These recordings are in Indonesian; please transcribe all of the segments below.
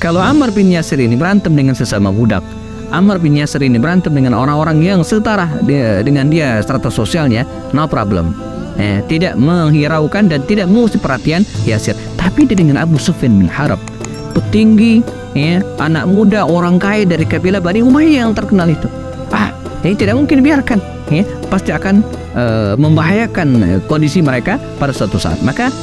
Kalau Ammar bin Yasir ini berantem dengan sesama budak, Ammar bin Yasir ini berantem dengan orang-orang yang setara dengan dia strata sosialnya, no problem. Tidak menghiraukan dan tidak mengusir perhatian Yasir. Tapi dia dengan Abu Sufyan bin Harb, petinggi, anak muda orang kaya dari kabilah Bani Umayyah yang terkenal itu. Ini tidak mungkin biarkan, pasti akan membahayakan kondisi mereka pada suatu saat. Maka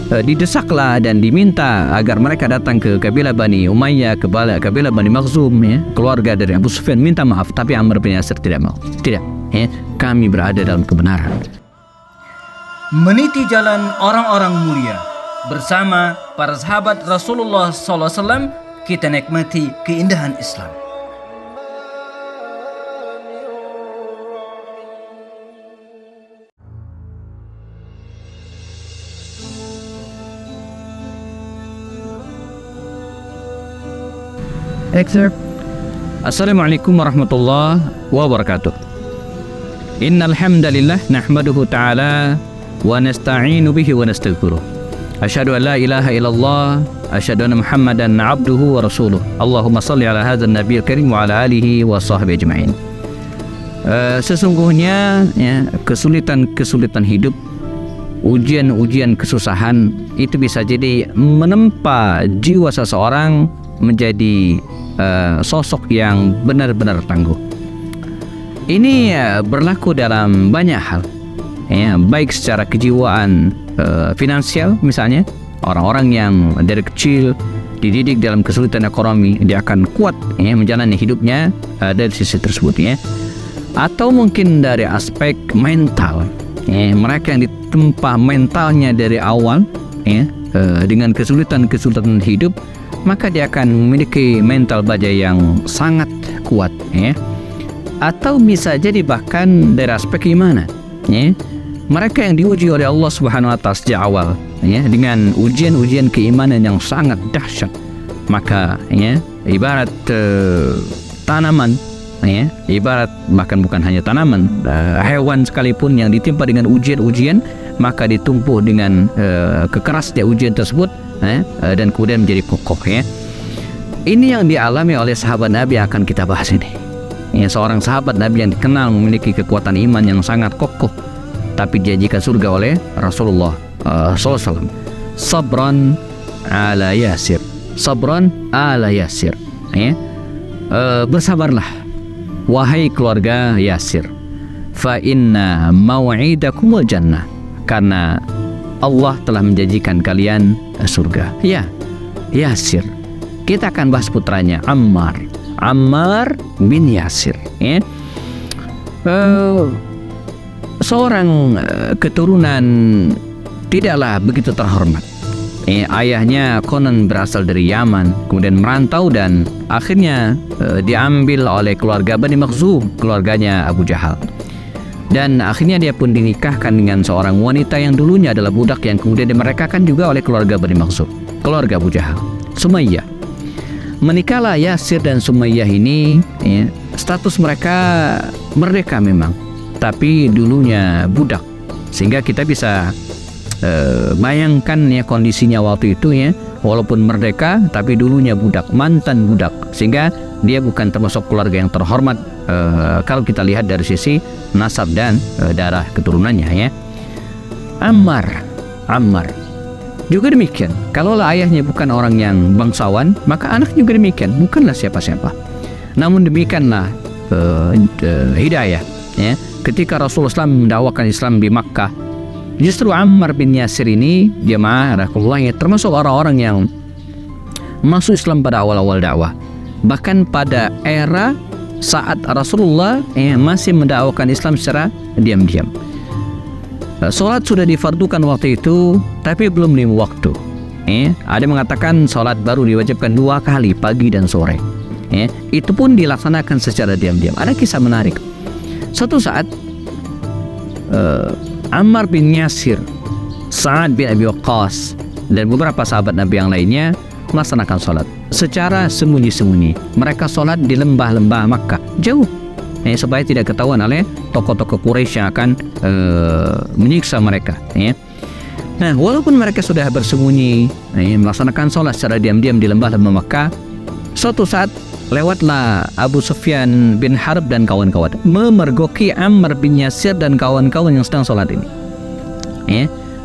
didesaklah dan diminta agar mereka datang ke kabilah Bani Umayyah, kabilah Bani Makhzum, keluarga dari Abu Sufyan, minta maaf. Tapi Ammar bin Yasir tidak mau. Tidak, kami berada dalam kebenaran. Meniti jalan orang-orang mulia bersama para sahabat Rasulullah SAW, kita nikmati keindahan Islam. Excerpt. Assalamualaikum warahmatullahi wabarakatuh. Innal hamdalillah nahmaduhu ta'ala wa nasta'inu bihi wa nastaghfiruh. Asyhadu an la ilaha illallah, asyhadu anna Muhammadan abduhu wa rasuluh. Allahumma shalli ala hadzal nabiyil karim wa ala alihi wa sahbihi ajma'in. Sesungguhnya kesulitan-kesulitan hidup, ujian-ujian kesusahan itu bisa jadi menempa jiwa seseorang menjadi sosok yang benar-benar tangguh. Ini berlaku dalam banyak hal, baik secara kejiwaan, finansial misalnya. Orang-orang yang dari kecil dididik dalam kesulitan ekonomi, dia akan kuat menjalani hidupnya dari sisi tersebut, atau mungkin dari aspek mental, mereka yang ditempa mentalnya dari awal dengan kesulitan-kesulitan hidup, maka dia akan memiliki mental baja yang sangat kuat, atau bisa jadi bahkan dari aspek iman, mereka yang diuji oleh Allah Subhanahu wa Ta'ala sejak awal, dengan ujian-ujian keimanan yang sangat dahsyat, maka ibarat tanaman, ibarat bahkan bukan hanya tanaman, hewan sekalipun yang ditimpa dengan ujian-ujian, maka ditumpuh dengan kekerasnya ujian tersebut, dan kemudian menjadi kokoh. Ini yang dialami oleh sahabat Nabi yang akan kita bahas ini. Seorang sahabat Nabi yang dikenal memiliki kekuatan iman yang sangat kokoh, tapi dijanjikan surga oleh Rasulullah SAW. Sabran ala Yasir, sabran ala Yasir. Bersabarlah wahai keluarga Yasir, fa inna mau'idakumul jannah, karena Allah telah menjanjikan kalian surga. Yasir, kita akan bahas putranya Ammar bin Yasir. Seorang keturunan tidaklah begitu terhormat. Ayahnya konon berasal dari Yaman, kemudian merantau dan akhirnya diambil oleh keluarga Bani Makhzum, keluarganya Abu Jahal. Dan akhirnya dia pun dinikahkan dengan seorang wanita yang dulunya adalah budak, yang kemudian dimerekakan juga oleh keluarga Bani Makhzum, keluarga Abu Jahal, Sumayyah. Menikahlah Yasir dan Sumayyah ini, status mereka merdeka memang, tapi dulunya budak, sehingga kita bisa bayangkan kondisinya waktu itu, walaupun merdeka tapi dulunya budak, mantan budak, sehingga dia bukan termasuk keluarga yang terhormat kalau kita lihat dari sisi nasab dan darah keturunannya. Ammar juga demikian. Kalaulah ayahnya bukan orang yang bangsawan, maka anak juga demikian, bukanlah siapa-siapa. Namun demikianlah hidayah. Ketika Rasulullah SAW mendakwakan Islam di Makkah, justru Ammar bin Yasir ini, jemaah rahimakumullah, termasuk orang-orang yang masuk Islam pada awal-awal dakwah. Bahkan pada era saat Rasulullah masih mendakwakan Islam secara diam-diam. Solat sudah difardukan waktu itu, tapi belum 5 waktu. Ada mengatakan solat baru diwajibkan 2 kali, pagi dan sore. Itu pun dilaksanakan secara diam-diam. Ada kisah menarik. Suatu saat Ammar bin Yasir, Sa'ad bin Abi Waqqas, dan beberapa sahabat Nabi yang lainnya melaksanakan sholat secara sembunyi-sembunyi. Mereka sholat di lembah-lembah Makkah, jauh, supaya tidak ketahuan oleh tokoh-tokoh Quraisy yang akan menyiksa mereka. Nah, walaupun mereka sudah bersembunyi melaksanakan sholat secara diam-diam di lembah Makkah, suatu saat lewatlah Abu Sufyan bin Harb dan kawan-kawan memergoki Ammar bin Yasir dan kawan-kawan yang sedang sholat ini.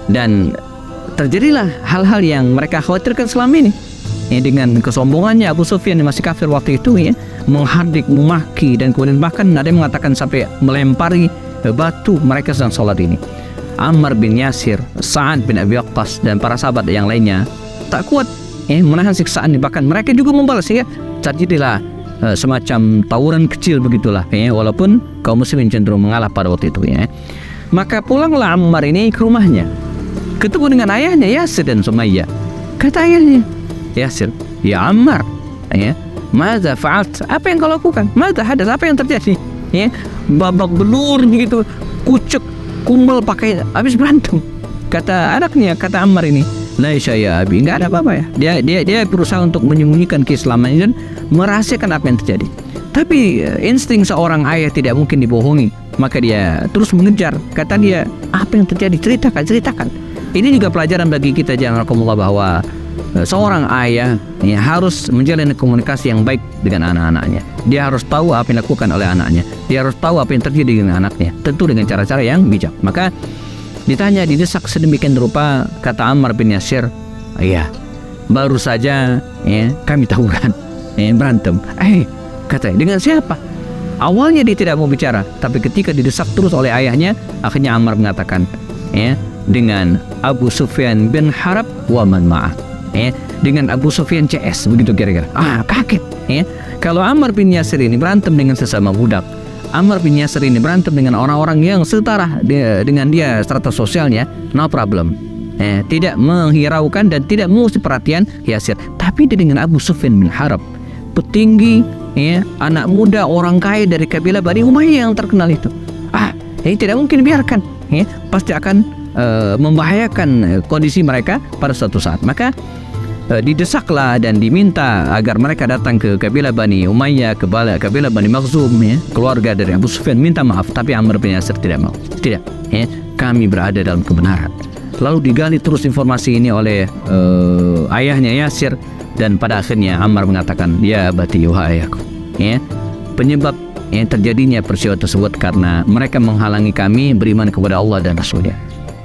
Dan terjadilah hal-hal yang mereka khawatirkan selama ini. Dengan kesombongannya Abu Sufyan yang masih kafir waktu itu, menghardik, memaki, dan kemudian bahkan ada yang mengatakan sampai melempari batu mereka sedang sholat ini. Ammar bin Yasir, Sa'ad bin Abi Waqqas, dan para sahabat yang lainnya tak kuat menahan siksaan ini. Bahkan mereka juga membalas, ya. Terjadilah semacam tawuran kecil begitulah, walaupun kaum muslimin cenderung mengalah pada waktu itu, ya. Maka pulanglah Ammar ini ke rumahnya, ketemu dengan ayahnya Yasir dan Sumayyah. Kata ayahnya, Yasir, ya Ammar, madza fa'alt? Apa yang kau lakukan? Madza hadas? Apa yang terjadi? Babak belur begitu, kucek, kumpul pakai, habis berantem. Kata anaknya, kata Ammar ini, laisa ya abi, enggak ada apa-apa ya. Dia berusaha untuk menyembunyikan keislamannya dan merahasiakan apa yang terjadi. Tapi insting seorang ayah tidak mungkin dibohongi, maka dia terus mengejar. Kata dia, apa yang terjadi? Ceritakan. Ini juga pelajaran bagi kita, janganlah, bahwa seorang ayah harus menjalin komunikasi yang baik dengan anak-anaknya. Dia harus tahu apa yang dilakukan oleh anaknya. Dia harus tahu apa yang terjadi dengan anaknya, tentu dengan cara-cara yang bijak. Maka ditanya, didesak sedemikian rupa, kata Ammar bin Yasir, iya, baru saja kami tawuran, berantem. Katanya, dengan siapa? Awalnya dia tidak mau bicara, tapi ketika didesak terus oleh ayahnya, akhirnya Ammar mengatakan, dengan Abu Sufyan bin Harb wa man ma'ah, dengan Abu Sufyan CS, begitu kira-kira. Kaget. Kalau Ammar bin Yasir ini berantem dengan sesama budak, Ammar bin Yasir ini berantem dengan orang-orang yang setara dengan dia strata sosialnya, no problem. Tidak menghiraukan dan tidak mengusir perhatian Yasir. Tapi dia dengan Abu Sufyan bin Harb, petinggi, anak muda, orang kaya dari kabilah Bani Umayyah yang terkenal itu. Ini tidak mungkin biarkan. Pasti akan membahayakan kondisi mereka pada suatu saat. Maka didesaklah dan diminta agar mereka datang ke kabilah Bani Umayyah, ke kabilah Bani Makhzum, keluarga dari Abu Sufyan, minta maaf. Tapi Ammar bin Yasir tidak mau. Tidak, kami berada dalam kebenaran. Lalu digali terus informasi ini oleh ayahnya Yasir, dan pada akhirnya Ammar mengatakan, ya abati, wahai ayahku, penyebab terjadinya peristiwa tersebut karena mereka menghalangi kami beriman kepada Allah dan Rasulnya.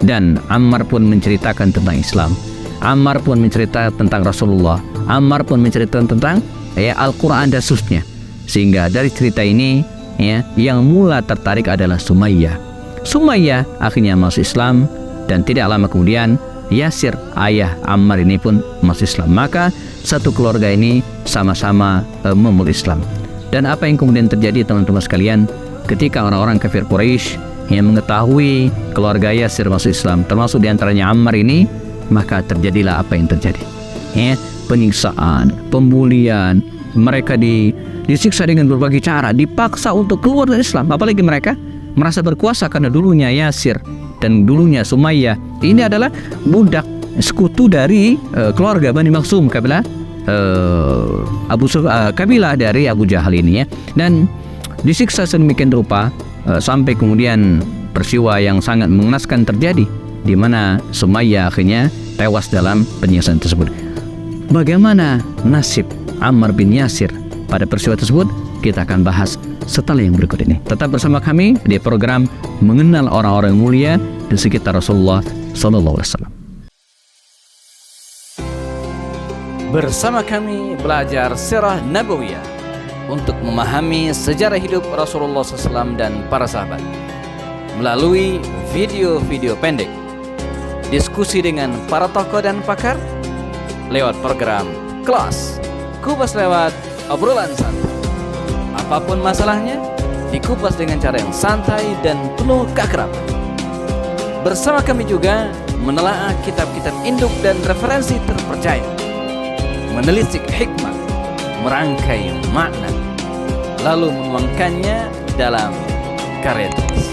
Dan Ammar pun menceritakan tentang Islam, Ammar pun menceritakan tentang Rasulullah, Ammar pun menceritakan tentang Al-Quran dan susnya. Sehingga dari cerita ini yang mula tertarik adalah Sumayyah. Sumayyah akhirnya masuk Islam, dan tidak lama kemudian Yasir, ayah Ammar ini pun masuk Islam. Maka satu keluarga ini sama-sama memeluk Islam. Dan apa yang kemudian terjadi, teman-teman sekalian, ketika orang-orang kafir Quraisy yang mengetahui keluarga Yasir masuk Islam, termasuk diantaranya Ammar ini, maka terjadilah apa yang terjadi. Penyiksaan, pembulian, mereka disiksa dengan berbagai cara, dipaksa untuk keluar dari Islam. Apalagi mereka merasa berkuasa karena dulunya Yasir dan dulunya Sumayyah ini adalah budak sekutu dari keluarga Bani Makhzum, kabilah kabilah dari Abu Jahal ini, dan disiksa sedemikian rupa sampai kemudian peristiwa yang sangat mengenaskan terjadi, di mana Sumayyah akhirnya tewas dalam penyiksaan tersebut. Bagaimana nasib Ammar bin Yasir pada peristiwa tersebut? Kita akan bahas setelah yang berikut ini. Tetap bersama kami di program Mengenal Orang-orang Mulia di Sekitar Rasulullah SAW. Bersama kami belajar sirah Nabawiyah untuk memahami sejarah hidup Rasulullah SAW dan para sahabat melalui video-video pendek, diskusi dengan para tokoh dan pakar lewat program Kelas Kupas lewat obrolan santai. Apapun masalahnya, dikupas dengan cara yang santai dan penuh keakraban. Bersama kami juga menelaah kitab-kitab induk dan referensi terpercaya, menelisik hikmah, merangkai makna, lalu menuangkannya dalam karya tulis.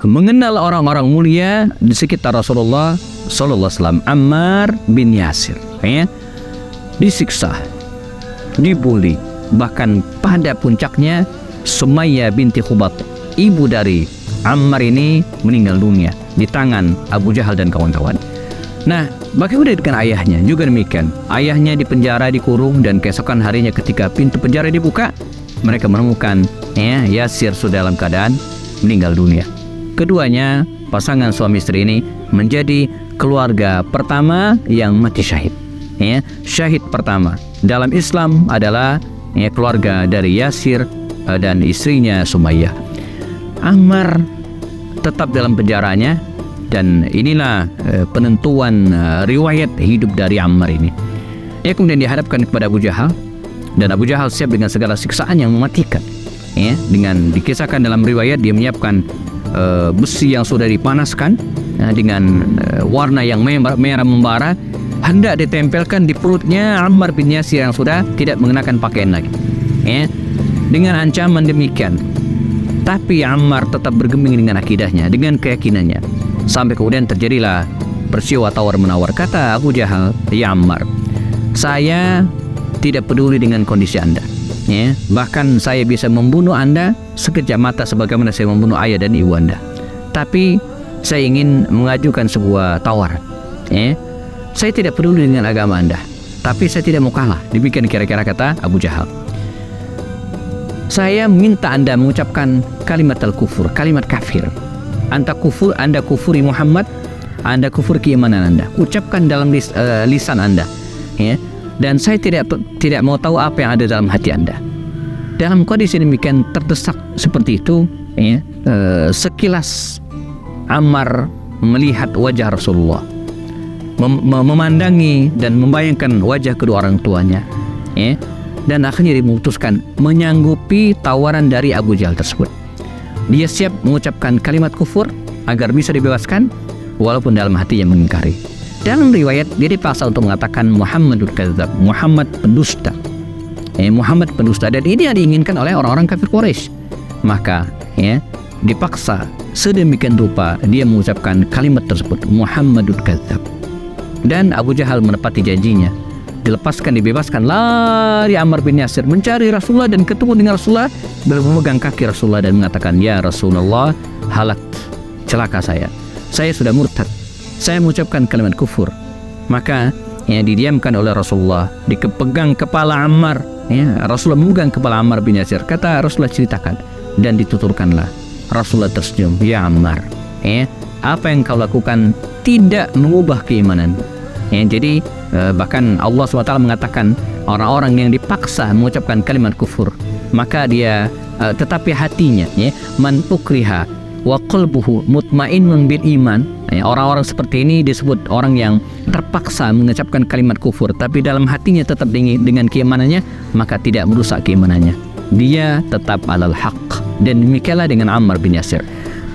Mengenal orang-orang mulia di sekitar Rasulullah Sallallahu Alaihi Wasallam. Ammar bin Yasir disiksa, dibuli, bahkan pada puncaknya Sumayyah binti Khubat, ibu dari Ammar ini, meninggal dunia. di tangan Abu Jahal dan kawan-kawan. Nah, bagaimana dengan ayahnya? Juga demikian. Ayahnya dipenjara, dikurung, dan keesokan harinya ketika pintu penjara dibuka, mereka menemukan Yasir sudah dalam keadaan meninggal dunia. Keduanya, pasangan suami istri ini menjadi keluarga pertama yang mati syahid. Syahid pertama dalam Islam adalah keluarga dari Yasir dan istrinya Sumayyah. Ammar tetap dalam penjaranya, dan inilah penentuan riwayat hidup dari Ammar ini. Kemudian dihadapkan kepada Abu Jahal, dan Abu Jahal siap dengan segala siksaan yang mematikan. Dengan dikisahkan dalam riwayat dia menyiapkan besi yang sudah dipanaskan dengan warna yang merah membara, hendak ditempelkan di perutnya Ammar bin Yasir yang sudah tidak mengenakan pakaian lagi. Dengan ancaman demikian, tapi Ammar tetap bergeming dengan akidahnya, dengan keyakinannya. Sampai kemudian terjadilah peristiwa tawar-menawar. Kata Abu Jahal, "Ya Ammar, saya tidak peduli dengan kondisi Anda. Bahkan saya bisa membunuh Anda sekejap mata sebagaimana saya membunuh ayah dan ibu Anda. Tapi saya ingin mengajukan sebuah tawaran. Saya tidak peduli dengan agama Anda, tapi saya tidak mau kalah." Demikian kira-kira kata Abu Jahal. "Saya minta Anda mengucapkan kalimat al-kufur, kalimat kafir. Anda kufuri Muhammad, Anda kufur keimanan Anda. Ucapkan dalam lisan Anda. Dan saya tidak mau tahu apa yang ada dalam hati Anda." Dalam kondisi demikian terdesak seperti itu, sekilas Ammar melihat wajah Rasulullah, memandangi dan membayangkan wajah kedua orang tuanya, dan akhirnya memutuskan menyanggupi tawaran dari Abu Jahal tersebut. Dia siap mengucapkan kalimat kufur agar bisa dibebaskan, walaupun dalam hatinya mengingkari. Dalam riwayat dia dipaksa untuk mengatakan Muhammadul Kadzdzab, Muhammad pendusta. Muhammad pendusta, dan ini yang diinginkan oleh orang-orang kafir Quraisy. Maka dipaksa sedemikian rupa dia mengucapkan kalimat tersebut, Muhammadul Kadzdzab. Dan Abu Jahal menepati janjinya. Dilepaskan, dibebaskan, lari Ammar bin Yasir mencari Rasulullah dan ketemu dengan Rasulullah, memegang kaki Rasulullah dan mengatakan, "Ya Rasulullah, halak, celaka saya sudah murtad, saya mengucapkan kalimat kufur." Maka didiamkan oleh Rasulullah, dipegang kepala Ammar. Rasulullah memegang kepala Ammar bin Yasir. Kata Rasulullah, ceritakan, dan dituturkanlah. Rasulullah tersenyum, "Ya Ammar, apa yang kau lakukan tidak mengubah keimanan." Jadi bahkan Allah SWT mengatakan orang-orang yang dipaksa mengucapkan kalimat kufur, maka dia tetapi hatinya man ukriha wa qalbuhu mutmainnun bil iman. Orang-orang seperti ini disebut orang yang terpaksa mengucapkan kalimat kufur, tapi dalam hatinya tetap dengan keimanannya, maka tidak merusak keimanannya. Dia tetap alal haq. Dan demikianlah dengan Ammar bin Yasir.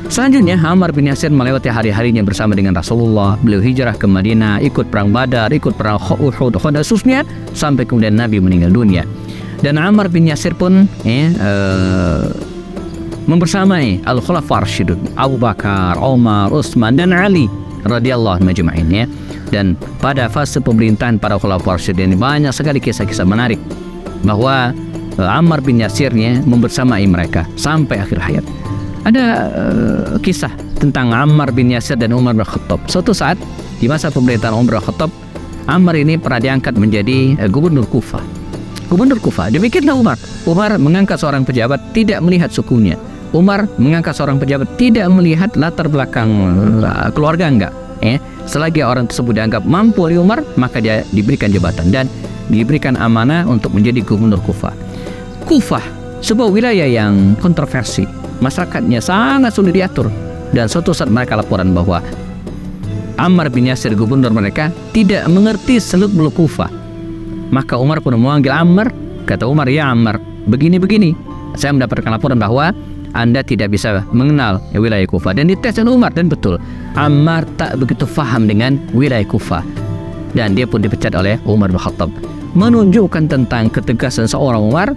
Selanjutnya Ammar bin Yasir melewati hari-harinya bersama dengan Rasulullah. Beliau hijrah ke Madinah, ikut perang Badar, ikut perang Uhud, khususnya sampai kemudian Nabi meninggal dunia. Dan Ammar bin Yasir pun membersamai Al-Khulafa Ar-Rasyidun, Abu Bakar, Umar, Utsman, dan Ali radhiyallahu anhum ajma'in. Dan pada fase pemerintahan para Khulafa Ar-Rasyidun ini banyak sekali kisah-kisah menarik bahwa Ammar bin Yasirnya membersamai mereka sampai akhir hayat. Ada kisah tentang Ammar bin Yasir dan Umar bin Khattab. Suatu saat di masa pemerintahan Umar bin Khattab, Ammar ini pernah diangkat menjadi gubernur Kufah. Demikianlah Umar. Umar mengangkat seorang pejabat tidak melihat sukunya. Umar mengangkat seorang pejabat tidak melihat latar belakang keluarga enggak. Selagi orang tersebut dianggap mampu oleh Umar, maka dia diberikan jabatan dan diberikan amanah untuk menjadi gubernur Kufah. Kufah, sebuah wilayah yang kontroversi. Masyarakatnya sangat sulit diatur, dan suatu saat mereka laporan bahwa Ammar bin Yasir, gubernur mereka, tidak mengerti seluk-beluk Kufah. Maka Umar pun memanggil Ammar. Kata Umar, "Ya Ammar, begini-begini. Saya mendapatkan laporan bahwa Anda tidak bisa mengenal wilayah Kufah." Dan dites oleh Umar, dan betul, Ammar tak begitu faham dengan wilayah Kufah, dan dia pun dipecat oleh Umar bin Khattab. Menunjukkan tentang ketegasan seorang Umar.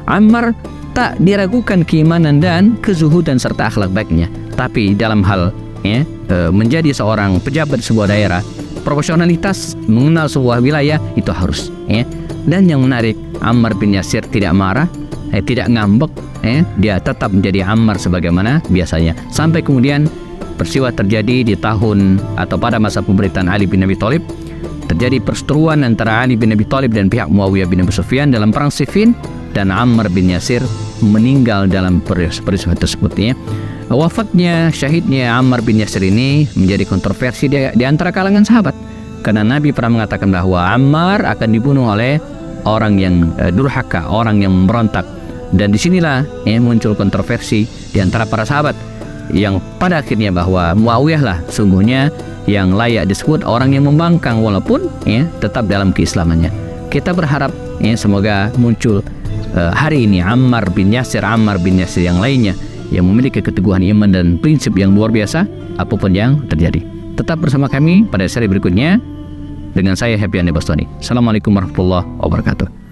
Ammar tak diragukan keimanan dan kezuhudan serta akhlak baiknya, tapi dalam hal menjadi seorang pejabat sebuah daerah, profesionalitas mengenal sebuah wilayah itu harus. Dan yang menarik, Ammar bin Yasir tidak marah, tidak ngambek, dia tetap menjadi Ammar sebagaimana biasanya. Sampai kemudian peristiwa terjadi di tahun atau pada masa pemerintahan Ali bin Abi Thalib. Terjadi perseteruan antara Ali bin Abi Thalib dan pihak Muawiyah bin Abu Sufyan dalam perang Siffin, dan Ammar bin Yasir meninggal dalam peristiwa tersebut ya. Wafatnya, syahidnya Ammar bin Yasir ini menjadi kontroversi di antara kalangan sahabat, karena Nabi pernah mengatakan bahwa Ammar akan dibunuh oleh orang yang durhaka, orang yang memberontak. Dan disinilah muncul kontroversi di antara para sahabat, yang pada akhirnya bahwa Muawiyah lah sungguhnya yang layak disebut orang yang membangkang, walaupun tetap dalam keislamannya. Kita berharap semoga muncul hari ini Ammar bin Yasir yang lainnya yang memiliki keteguhan iman dan prinsip yang luar biasa apapun yang terjadi. Tetap bersama kami pada seri berikutnya dengan saya Happy Andi Bastoni. Assalamualaikum warahmatullahi wabarakatuh.